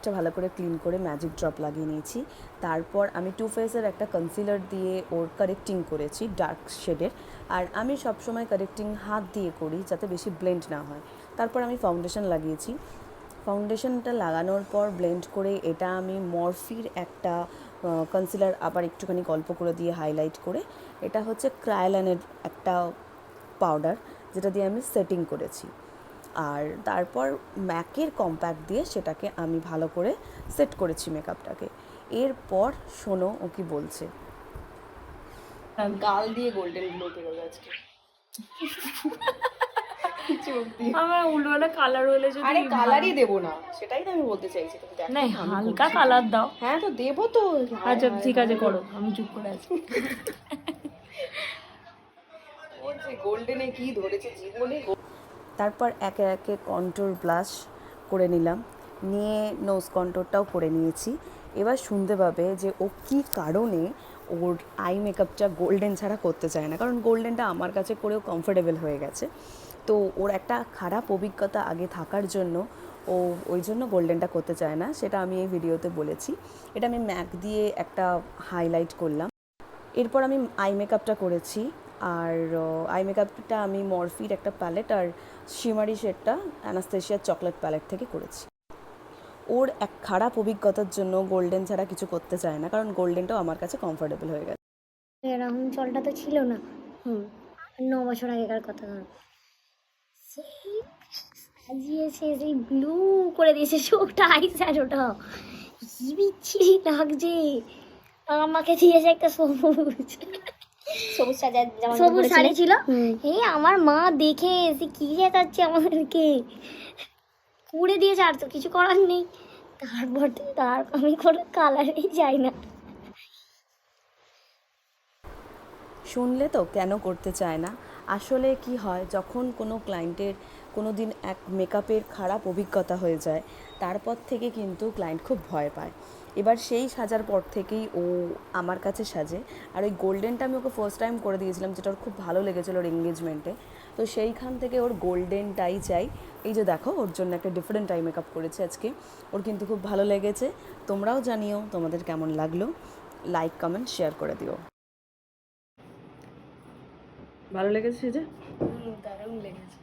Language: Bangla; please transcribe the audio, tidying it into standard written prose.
এটা ভালো করে ক্লিন করে ম্যাজিক ড্রপ লাগিয়ে নিয়েছি। তারপর আমি টু ফেসের একটা কনসিলার দিয়ে ওর কারেক্টিং করেছি ডার্ক শেডের। আর আমি সবসময় কারেক্টিং হাত দিয়ে করি যাতে বেশি ব্লেন্ড না হয়। তারপর আমি ফাউন্ডেশন লাগিয়েছি। ফাউন্ডেশনটা লাগানোর পর ব্লেন্ড করে এটা আমি মরফির একটা কনসিলার আবার একটুখানি গল্প করে দিয়ে হাইলাইট করে, এটা হচ্ছে ক্রায়োলানের একটা পাউডার যেটা দিয়ে আমি সেটিং করেছি। আর তারপর ম্যাকের কম্প্যাক্ট দিয়ে সেটাকে আমি ভালো করে সেট করেছি মেকআপটাকে। এরপর শোনো ও কি বলছে। গাল দিয়ে গোল্ডেন গ্লো বেরোবে আজকে। আমার উল্টোটা কালার হলে যদি আরে কালারই দেবো না, সেটাই তো আমি বলতে চাইছি। তুমি দেখো না, হালকা কালার দাও। হ্যাঁ তো দেবো তো। আচ্ছা ঠিক আছে, করো, আমি চুপ করে আছি। ওর যে গোল্ডেনে কি ধরেছে জীবনে। তারপর একে একে কন্ট্রোর ব্লাশ করে নিলাম, নিয়ে নোজ কন্ট্রোরটাও করে নিয়েছি। এবার শুনতে পাবে যে ও কী কারণে ওর আই মেকআপটা গোল্ডেন ছাড়া করতে চায় না, কারণ গোল্ডেনটা আমার কাছে করেও কমফোর্টেবল হয়ে গেছে। তো ওর একটা খারাপ অভিজ্ঞতা আগে থাকার জন্য ও ওই জন্য গোল্ডেনটা করতে চায় না, সেটা আমি এই ভিডিওতে বলেছি। এটা আমি ম্যাক দিয়ে একটা হাইলাইট করলাম। এরপর আমি আই মেকআপটা করেছি। আর আই মেকআপটা আমি মরফির একটা প্যালেট আর শিমারি শেডটা অ্যানাস্তেশিয়ার চকলেট প্যালেট থেকে করেছি। ওর এক খারাপ অভিজ্ঞতার জন্য গোল্ডেন ছাড়া কিছু করতে চায় না, কারণ গোল্ডেনটাও আমার কাছে কমফোর্টেবল হয়ে গেছে। এরকম চলটা তো ছিল না। 9 বছর আগেকার কথা। সেই সাজিয়েছে, সেই ব্লু করে দিয়েছে চোখটা, আই শ্যাডোটা কি বিচ্ছিরি লাগছে। আমাকে দিয়েছে একটা সবুজ শাড়ি ছিল। এই আমার মা দেখে এসে কি দেখাচ্ছে আমাদেরকে, পুড়ে দিয়েছে, আর তো কিছু করার নেই। তারপর তার আমি কোনো কালারেই যাই না। শুনলে তো কেন করতে চায় না। আসলে কি হয়, যখন কোনো ক্লায়েন্টের কোনো দিন এক মেকআপের খারাপ অভিজ্ঞতা হয়ে যায়, তারপর থেকে কিন্তু ক্লায়েন্ট খুব ভয় পায়। এবার সেই সাজার পর থেকেই ও আমার কাছে সাজে। আর ওই গোল্ডেনটা আমি ওকে ফার্স্ট টাইম করে দিয়েছিলাম, যেটা ওর খুব ভালো লেগেছিলো ওর এঙ্গেজমেন্টে। তো সেইখান থেকে ওর গোল্ডেনটাই চাই। এই যে দেখো, ওর জন্য একটা ডিফারেন্ট আই মেকআপ করেছে আজকে, ওর কিন্তু খুব ভালো লেগেছে। তোমরাও জানিও তোমাদের কেমন লাগলো, লাইক কমেন্ট শেয়ার করে দিও। ভালো লেগেছে যে দারুণ লেগেছে।